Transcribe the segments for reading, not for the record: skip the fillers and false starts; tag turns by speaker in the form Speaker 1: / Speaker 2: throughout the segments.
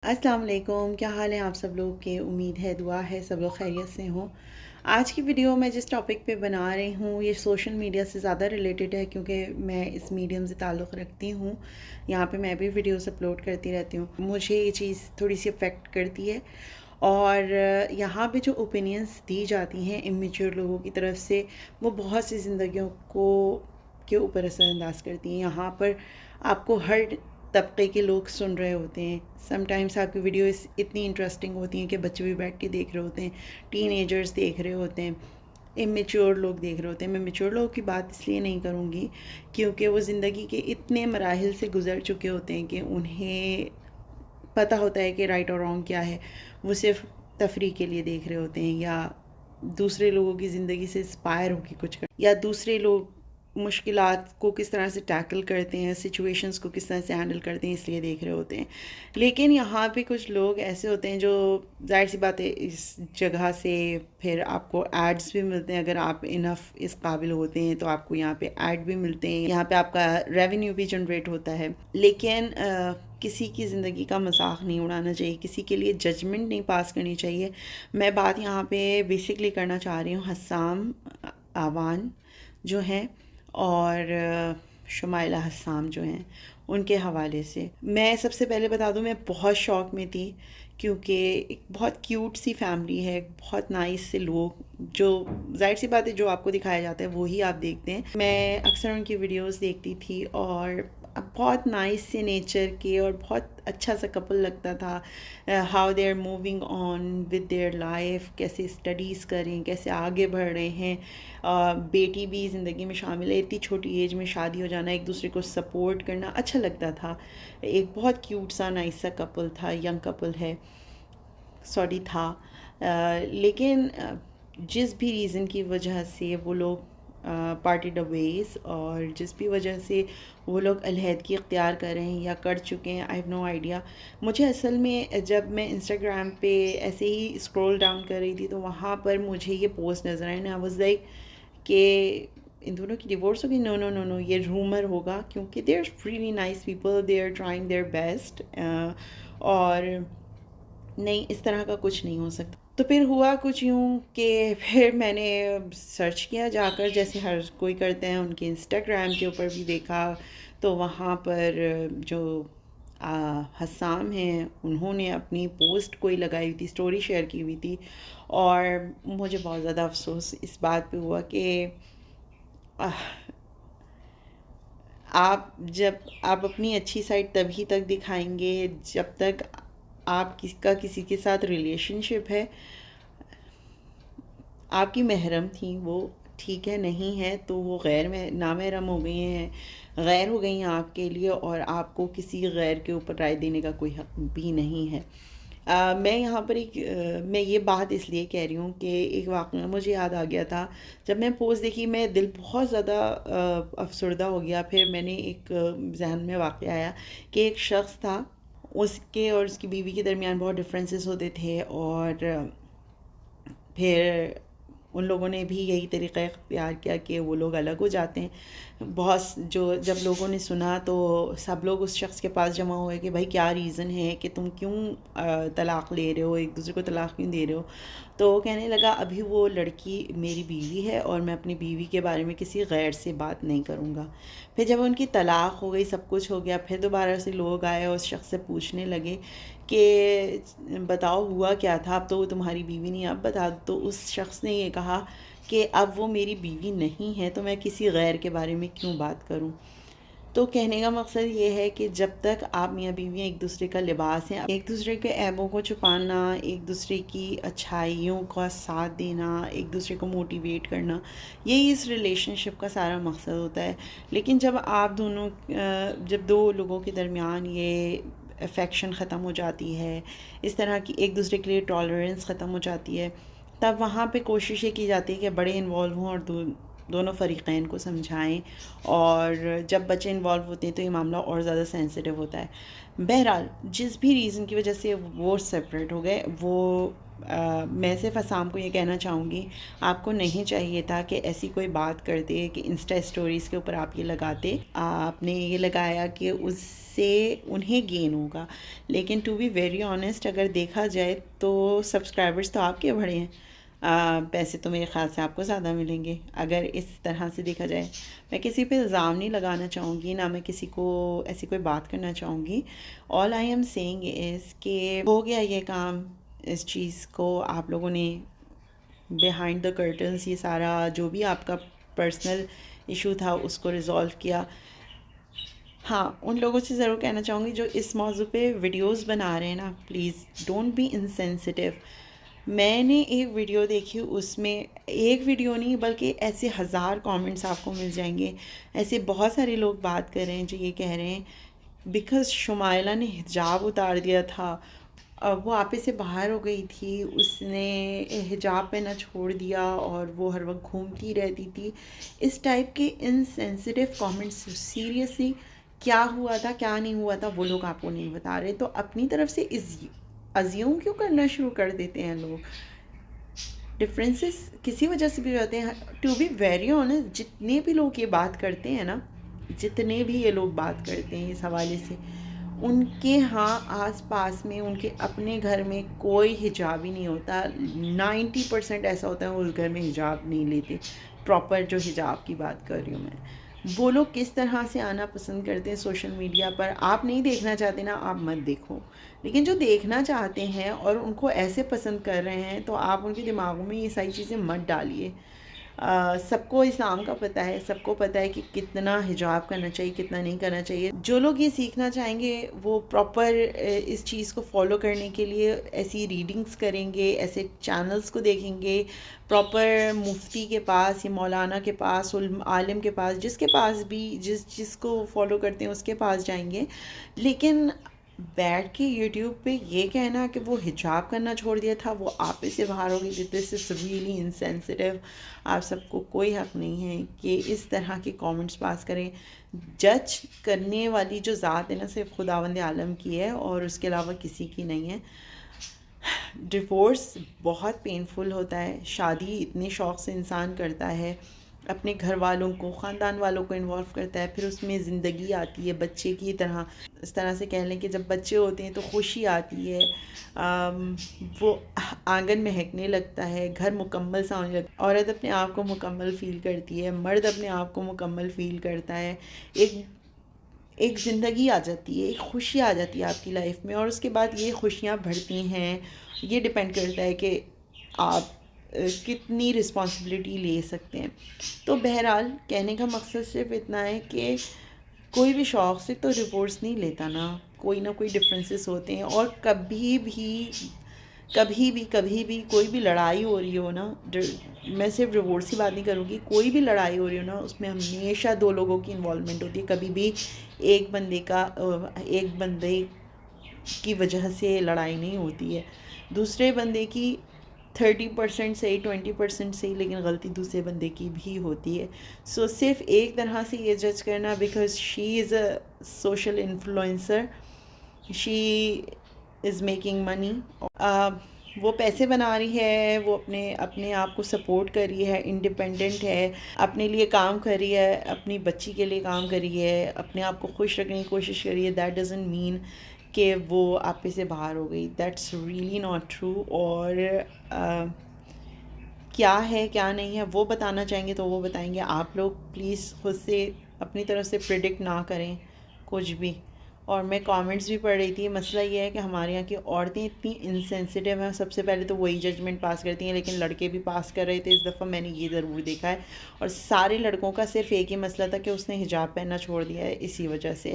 Speaker 1: السلام علیکم، کیا حال ہے آپ سب لوگ کے؟ امید ہے، دعا ہے سب لوگ خیریت سے ہوں۔ آج کی ویڈیو میں جس ٹاپک پہ بنا رہی ہوں یہ سوشل میڈیا سے زیادہ ریلیٹڈ ہے، کیونکہ میں اس میڈیم سے تعلق رکھتی ہوں۔ یہاں پہ میں بھی ویڈیوز اپلوڈ کرتی رہتی ہوں، مجھے یہ چیز تھوڑی سی افیکٹ کرتی ہے۔ اور یہاں پہ جو اوپینینس دی جاتی ہیں امیچور لوگوں کی طرف سے، وہ بہت سی زندگیوں کو کے اوپر اثر انداز کرتی ہیں۔ یہاں پر آپ کو ہر طبقے کے لوگ سن رہے ہوتے ہیں۔ سم ٹائمس آپ کی ویڈیوز اتنی انٹرسٹنگ ہوتی ہیں کہ بچے بھی بیٹھ کے دیکھ رہے ہوتے ہیں، ٹین ایجرز دیکھ رہے ہوتے ہیں، امیچور لوگ دیکھ رہے ہوتے ہیں۔ میں میچور لوگوں کی بات اس لیے نہیں کروں گی کیونکہ وہ زندگی کے اتنے مراحل سے گزر چکے ہوتے ہیں کہ انہیں پتہ ہوتا ہے کہ رائٹ اور رانگ کیا ہے۔ وہ صرف تفریح کے لیے دیکھ رہے ہوتے ہیں، یا دوسرے لوگوں کی زندگی سے انسپائر ہو کے کچھ یا دوسرے لوگ مشکلات کو کس طرح سے ٹیکل کرتے ہیں، سچویشنز کو کس طرح سے ہینڈل کرتے ہیں، اس لیے دیکھ رہے ہوتے ہیں۔ لیکن یہاں پہ کچھ لوگ ایسے ہوتے ہیں جو ظاہر سی بات ہے اس جگہ سے پھر آپ کو ایڈز بھی ملتے ہیں۔ اگر آپ انف اس قابل ہوتے ہیں تو آپ کو یہاں پہ ایڈ بھی ملتے ہیں، یہاں پہ آپ کا ریونیو بھی جنریٹ ہوتا ہے۔ لیکن کسی کی زندگی کا مذاق نہیں اڑانا چاہیے، کسی کے لیے ججمنٹ نہیں پاس کرنی چاہیے۔ میں بات یہاں پہ بیسکلی کرنا چاہ رہی ہوں حسام آوان جو ہیں اور شمائلہ حسام جو ہیں، ان کے حوالے سے۔ میں سب سے پہلے بتا دوں، میں بہت شوق میں تھی کیونکہ ایک بہت کیوٹ سی فیملی ہے، بہت نائس سے لوگ، جو ظاہر سی بات ہے جو آپ کو دکھایا جاتا ہے وہی آپ دیکھتے ہیں۔ میں اکثر ان کی ویڈیوز دیکھتی تھی اور بہت نائس سے نیچر کے اور بہت اچھا سا کپل لگتا تھا۔ How they are moving on with their life, کیسے اسٹڈیز کریں، کیسے آگے بڑھ رہے ہیں۔ بیٹی بھی زندگی میں شامل ہے، اتنی چھوٹی ایج میں شادی ہو جانا، ایک دوسرے کو سپورٹ کرنا اچھا لگتا تھا۔ ایک بہت کیوٹ سا نائس سا کپل تھا، ینگ کپل ہے، سوری تھا۔ لیکن جس بھی ریزن کی وجہ سے وہ لوگ پارٹیڈ ویز، اور جس بھی وجہ سے وہ لوگ علیحدگی اختیار کر رہے ہیں یا کر چکے ہیں، آئی ہیو نو آئیڈیا۔ مجھے اصل میں جب میں انسٹاگرام پہ ایسے ہی اسکرول ڈاؤن کر رہی تھی تو وہاں پر مجھے یہ پوسٹ نظر آئی، آئی واز لائک کہ ان دونوں کی ڈیورس ہوگی۔ نو نو نو نو، یہ رومر ہوگا کیونکہ they are really nice people, they are trying their best, اور نہیں، اس طرح کا کچھ نہیں ہو سکتا۔ تو پھر ہوا کچھ یوں کہ پھر میں نے سرچ کیا جا کر، جیسے ہر کوئی کرتے ہیں، ان کے انسٹاگرام کے اوپر بھی دیکھا تو وہاں پر جو حسام ہیں انہوں نے اپنی پوسٹ کوئی لگائی ہوئی تھی، اسٹوری شیئر کی ہوئی تھی، اور مجھے بہت زیادہ افسوس اس بات پہ ہوا کہ آپ اپنی اچھی سائڈ تبھی تک دکھائیں گے جب تک آپ کسی کے ساتھ ریلیشن شپ ہے، آپ کی محرم تھیں وہ، ٹھیک ہے، نہیں ہے تو وہ نامحرم ہو گئی ہیں، غیر ہو گئی ہیں آپ کے لیے، اور آپ کو کسی غیر کے اوپر رائے دینے کا کوئی حق بھی نہیں ہے۔ میں یہاں پر میں یہ بات اس لیے کہہ رہی ہوں کہ ایک واقعہ مجھے یاد آ گیا تھا۔ جب میں پوسٹ دیکھی میں دل بہت زیادہ افسردہ ہو گیا۔ پھر میں نے ایک ذہن میں واقعہ آیا کہ ایک شخص تھا، اس کے اور اس کی بیوی کے درمیان بہت ڈفرینسز ہوتے تھے، اور پھر ان لوگوں نے بھی یہی طریقہ اختیار کیا کہ وہ لوگ الگ ہو جاتے ہیں۔ جب لوگوں نے سنا تو سب لوگ اس شخص کے پاس جمع ہوئے کہ بھائی کیا ریزن ہے کہ تم کیوں طلاق لے رہے ہو، ایک دوسرے کو طلاق کیوں دے رہے ہو؟ تو وہ کہنے لگا ابھی وہ لڑکی میری بیوی ہے اور میں اپنی بیوی کے بارے میں کسی غیر سے بات نہیں کروں گا۔ پھر جب ان کی طلاق ہو گئی، سب کچھ ہو گیا، پھر دوبارہ سے لوگ آئے اور اس شخص سے پوچھنے لگے کہ بتاؤ ہوا کیا تھا، اب تو وہ تمہاری بیوی نہیں، اب بتا دو۔ تو اس شخص نے یہ کہا کہ اب وہ میری بیوی نہیں ہے تو میں کسی غیر کے بارے میں کیوں بات کروں۔ تو کہنے کا مقصد یہ ہے کہ جب تک آپ میاں بیوی ایک دوسرے کا لباس ہیں، ایک دوسرے کے عیبوں کو چھپانا، ایک دوسرے کی اچھائیوں کا ساتھ دینا، ایک دوسرے کو موٹیویٹ کرنا، یہی اس ریلیشن شپ کا سارا مقصد ہوتا ہے۔ لیکن جب دو لوگوں کے درمیان یہ افیکشن ختم ہو جاتی ہے، اس طرح کی ایک دوسرے کے لیے ٹالرنس ختم ہو جاتی ہے، تب وہاں پہ کوشش یہ کی جاتی ہے کہ بڑے انوالو ہوں اور دونوں فریقین کو سمجھائیں، اور جب بچے انوالو ہوتے ہیں تو یہ معاملہ اور زیادہ سینسٹیو ہوتا ہے۔ بہرحال جس بھی ریزن کی وجہ سے وہ سپریٹ ہو گئے، وہ میں صرف اسام کو یہ کہنا چاہوں گی، آپ کو نہیں چاہیے تھا کہ ایسی کوئی بات کرتے کہ انسٹا اسٹوریز کے اوپر آپ یہ لگاتے، آپ نے یہ لگایا کہ اس سے انہیں گین ہوگا، لیکن ٹو بی ویری آنیسٹ اگر دیکھا جائے تو سبسکرائبرز تو آپ کے بڑھے ہیں، پیسے تو میرے خیال سے آپ کو زیادہ ملیں گے اگر اس طرح سے دیکھا جائے۔ میں کسی پہ الزام نہیں لگانا چاہوں گی، نہ میں کسی کو ایسی کوئی بات کرنا چاہوں گی۔ آل آئی ایم سینگ از کہ ہو گیا یہ کام، اس چیز کو آپ لوگوں نے بیہائنڈ دا کرٹنس یہ سارا جو بھی آپ کا پرسنل ایشو تھا اس کو ریزالو کیا۔ ہاں، ان لوگوں سے ضرور کہنا چاہوں گی جو اس موضوع پہ ویڈیوز بنا رہے ہیں نا، پلیز ڈونٹ بی انسینسٹیو۔ میں نے ایک ویڈیو دیکھی، اس میں ایک ویڈیو نہیں بلکہ ایسے 1000 کامنٹس آپ کو مل جائیں گے، ایسے بہت سارے لوگ بات کر رہے ہیں جو یہ کہہ رہے ہیں بیکاز شمائلہ نے حجاب اتار دیا تھا، وہ آپے سے باہر ہو گئی تھی، اس نے حجاب پہنا چھوڑ دیا اور وہ ہر وقت گھومتی رہتی تھی، اس ٹائپ کے انسینسٹیو کامنٹس، سیریسلی کیا ہوا تھا کیا نہیں ہوا تھا وہ لوگ آپ کو نہیں بتا رہے، تو اپنی طرف سے ازیوم کیوں کرنا شروع کر دیتے ہیں لوگ؟ ڈفرینسز کسی وجہ سے بھی ہوتے ہیں۔ ٹو بی ویری آنیسٹ، جتنے بھی لوگ یہ بات کرتے ہیں نا، جتنے بھی یہ لوگ بات کرتے ہیں اس حوالے سے، ان کے ہاں آس پاس میں ان کے اپنے گھر میں کوئی حجاب ہی نہیں ہوتا، 90% ایسا ہوتا ہے وہ اس گھر میں حجاب نہیں لیتے، پراپر جو حجاب کی بات کر رہی ہوں میں۔ وہ لوگ کس طرح سے آنا پسند کرتے ہیں سوشل میڈیا پر، آپ نہیں دیکھنا چاہتے نا، آپ مت دیکھو، لیکن جو دیکھنا چاہتے ہیں اور ان کو ایسے پسند کر رہے ہیں تو آپ ان کے دماغوں میں یہ ساری چیزیں مت ڈالیے۔ سب کو اسلام کا پتہ ہے، سب کو پتہ ہے کہ کتنا حجاب کرنا چاہیے کتنا نہیں کرنا چاہیے۔ جو لوگ یہ سیکھنا چاہیں گے وہ پراپر اس چیز کو فالو کرنے کے لیے ایسی ریڈنگز کریں گے، ایسے چینلز کو دیکھیں گے، پراپر مفتی کے پاس یا مولانا کے پاس، عالم کے پاس، جس کے پاس بھی جس کو فالو کرتے ہیں اس کے پاس جائیں گے۔ لیکن بیٹھ کے یوٹیوب پہ یہ کہنا کہ وہ حجاب کرنا چھوڑ دیا تھا، وہ آپے سے باہر ہو گئی، دس از ریئلی انسینسٹیو۔ آپ سب کو کوئی حق نہیں ہے کہ اس طرح کے کامنٹس پاس کریں۔ جج کرنے والی جو ذات ہے نا صرف خداوند عالم کی ہے اور اس کے علاوہ کسی کی نہیں ہے۔ ڈیورس بہت پینفل ہوتا ہے، شادی اتنے شوق سے انسان کرتا ہے، اپنے گھر والوں کو خاندان والوں کو انوالو کرتا ہے، پھر اس میں زندگی آتی ہے بچے کی طرح، اس طرح سے کہہ لیں کہ جب بچے ہوتے ہیں تو خوشی آتی ہے، وہ آنگن مہکنے لگتا ہے، گھر مکمل سا ہونے لگتا ہے، عورت اپنے آپ کو مکمل فیل کرتی ہے، مرد اپنے آپ کو مکمل فیل کرتا ہے، ایک زندگی آ جاتی ہے، ایک خوشی آ جاتی ہے آپ کی لائف میں، اور اس کے بعد یہ خوشیاں بڑھتی ہیں۔ یہ ڈپینڈ کرتا ہے کہ آپ کتنی رسپانسبلٹی لے سکتے ہیں۔ تو بہرحال کہنے کا مقصد صرف اتنا ہے کہ کوئی بھی شوق سے تو ڈیورس نہیں لیتا نا، کوئی نہ کوئی ڈفرینسز ہوتے ہیں، اور کبھی بھی کوئی بھی لڑائی ہو رہی ہو نا، میں صرف ڈیورس کی بات نہیں کروں گی، کوئی بھی لڑائی ہو رہی ہو نا اس میں ہمیشہ دو لوگوں کی انوالومنٹ ہوتی ہے، کبھی بھی ایک بندے کی وجہ سے لڑائی نہیں ہوتی ہے، دوسرے بندے کی 30% صحیح 20% صحیح، لیکن غلطی دوسرے بندے کی بھی ہوتی ہے۔ سو صرف ایک طرح سے یہ جج کرنا because she is a social influencer, she is making money, وہ پیسے بنا رہی ہے، وہ اپنے آپ کو سپورٹ کر رہی ہے، انڈیپینڈنٹ ہے، اپنے لیے کام کر رہی ہے، اپنی بچی کے لیے کام کر رہی ہے، اپنے آپ کو خوش رکھنے کی کوشش کر رہی ہے، دیٹ ڈزنٹ مین کہ وہ آپے سے باہر ہو گئی، دیٹس ریئلی ناٹ ٹرو۔ اور کیا ہے کیا نہیں ہے وہ بتانا چاہیں گے تو وہ بتائیں گے، آپ لوگ پلیز خود سے اپنی طرف سے پریڈکٹ نہ کریں کچھ بھی۔ اور میں کامنٹس بھی پڑھ رہی تھی، مسئلہ یہ ہے کہ ہمارے یہاں کی عورتیں اتنی انسینسٹیو ہیں، سب سے پہلے تو وہی ججمنٹ پاس کرتی ہیں، لیکن لڑکے بھی پاس کر رہے تھے اس دفعہ، میں نے یہ ضرور دیکھا ہے، اور سارے لڑکوں کا صرف ایک ہی مسئلہ تھا کہ اس نے حجاب پہننا چھوڑ دیا ہے، اسی وجہ سے۔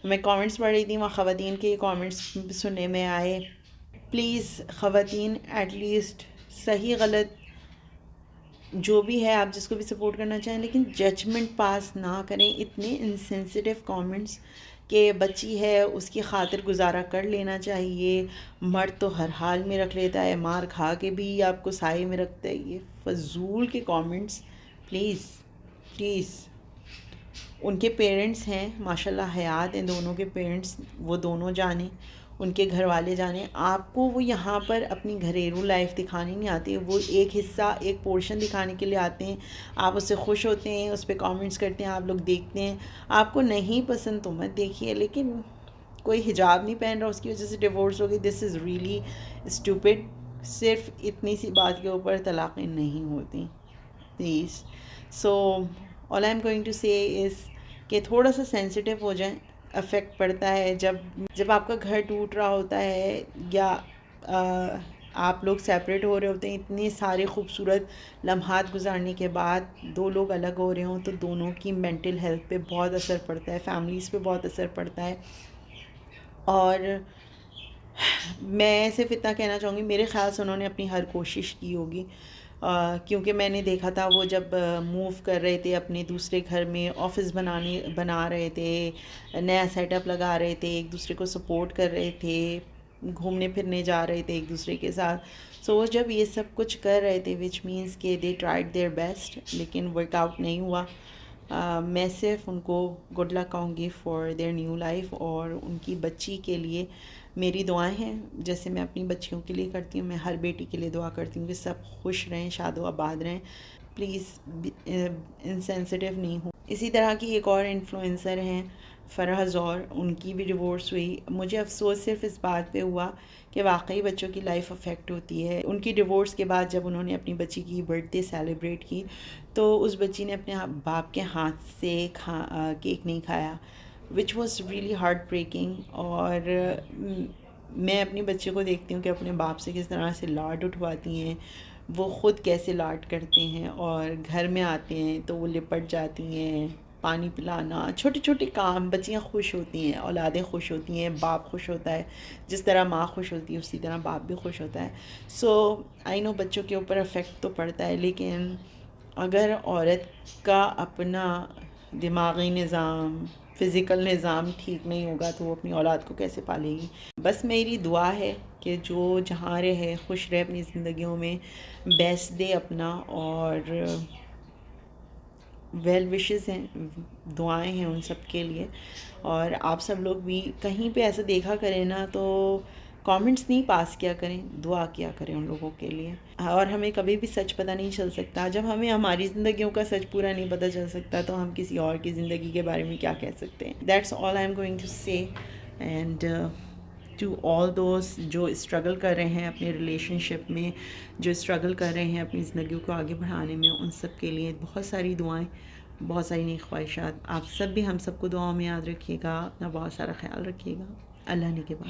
Speaker 1: میں کامنٹس پڑھ رہی تھی، وہاں خواتین کے کامنٹس سننے میں آئے، پلیز خواتین ایٹ لیسٹ صحیح غلط جو بھی ہے آپ جس کو بھی سپورٹ کرنا چاہیں، لیکن ججمنٹ پاس نہ کریں، اتنے انسینسٹیو کامنٹس کہ بچی ہے اس کی خاطر گزارا کر لینا چاہیے، مرد تو ہر حال میں رکھ لیتا ہے، مار کھا کے بھی آپ کو سائے میں رکھتا ہے، یہ فضول کے کامنٹس پلیز پلیز ان کے پیرنٹس ہیں ماشاءاللہ حیات ہیں دونوں کے پیرنٹس، وہ دونوں جانیں، ان کے گھر والے جانیں، آپ کو وہ یہاں پر اپنی گھریلو لائف دکھانے نہیں آتے، وہ ایک حصہ ایک پورشن دکھانے کے لیے آتے ہیں، آپ اس سے خوش ہوتے ہیں، اس پہ کامنٹس کرتے ہیں، آپ لوگ دیکھتے ہیں، آپ کو نہیں پسند تو مت دیکھیے، لیکن کوئی حجاب نہیں پہن رہا اس کی وجہ سے ڈیورس ہو گئی، دس از ریئلی اسٹوپڈ. صرف اتنی سی بات کے اوپر طلاقیں نہیں ہوتی please. So all I am going to say is کہ تھوڑا سا سینسٹیو ہو جائیں. افیکٹ پڑتا ہے جب آپ کا گھر ٹوٹ رہا ہوتا ہے یا آپ لوگ سیپریٹ ہو رہے ہوتے ہیں، اتنے سارے خوبصورت لمحات گزارنے کے بعد دو لوگ الگ ہو رہے ہوں تو دونوں کی مینٹل ہیلتھ پہ بہت اثر پڑتا ہے، فیملیز پہ بہت اثر پڑتا ہے. اور میں صرف اتنا کہنا چاہوں گی، میرے خیال سے انہوں نے اپنی ہر کوشش کی ہوگی، کیونکہ میں نے دیکھا تھا وہ جب موو کر رہے تھے اپنے دوسرے گھر میں، آفس بنا رہے تھے، نیا سیٹ اپ لگا رہے تھے، ایک دوسرے کو سپورٹ کر رہے تھے، گھومنے پھرنے جا رہے تھے ایک دوسرے کے ساتھ. سو وہ جب یہ سب کچھ کر رہے تھے وچ مینس کہ دے ٹرائڈ دیئر بیسٹ، لیکن ورک آؤٹ نہیں ہوا. میں صرف ان کو گڈ لک کہوں گی فار دیئر نیو لائف، اور ان کی بچی کے لیے میری دعائیں ہیں، جیسے میں اپنی بچیوں کے لیے کرتی ہوں، میں ہر بیٹی کے لیے دعا کرتی ہوں کہ سب خوش رہیں، شاد و آباد رہیں. پلیز انسینسٹیو نہیں ہوں. اسی طرح کی ایک اور انفلوئنسر ہیں فرح زور، ان کی بھی ڈیورس ہوئی. مجھے افسوس صرف اس بات پہ ہوا کہ واقعی بچوں کی لائف افیکٹ ہوتی ہے. ان کی ڈیورس کے بعد جب انہوں نے اپنی بچی کی برتھ ڈے سیلیبریٹ کی تو اس بچی نے اپنے باپ کے ہاتھ سے کیک نہیں کھایا، which was really heart breaking. اور میں اپنی بچے کو دیکھتی ہوں کہ اپنے باپ سے کس طرح سے لاڈ اٹھواتی ہیں، وہ خود کیسے لاڈ کرتے ہیں، اور گھر میں آتے ہیں تو وہ لپٹ جاتی ہیں، پانی پلانا، چھوٹے چھوٹے کام. بچیاں خوش ہوتی ہیں، اولادیں خوش ہوتی ہیں، باپ خوش ہوتا ہے، جس طرح ماں خوش ہوتی ہے اسی طرح باپ بھی خوش ہوتا ہے. سو آئی نو بچوں کے اوپر افیکٹ تو پڑتا ہے، لیکن اگر عورت کا اپنا دماغی نظام، فزیکل نظام ٹھیک نہیں ہوگا تو وہ اپنی اولاد کو کیسے پالے گی. بس میری دعا ہے کہ جو جہاں رہے خوش رہے اپنی زندگیوں میں، بیسٹ دے اپنا، اور ویل وشز ہیں، دعائیں ہیں ان سب کے لیے. اور آپ سب لوگ بھی کہیں پہ ایسا دیکھا کریں نا تو کامنٹس نہیں پاس کیا کریں، دعا کیا کریں ان لوگوں کے لیے. اور ہمیں کبھی بھی سچ پتہ نہیں چل سکتا، جب ہمیں ہماری زندگیوں کا سچ پورا نہیں پتہ چل سکتا تو ہم کسی اور کی زندگی کے بارے میں کیا کہہ سکتے ہیں. That's all I am going to say. And to all those جو اسٹرگل کر رہے ہیں اپنے ریلیشن شپ میں، جو اسٹرگل کر رہے ہیں اپنی زندگیوں کو آگے بڑھانے میں، ان سب کے لیے بہت ساری دعائیں، بہت ساری نیک خواہشات. آپ سب بھی ہم سب کو دعاؤں میں یاد رکھیے گا، اپنا بہت سارا خیال رکھیے گا. اللہ نے کے بعد.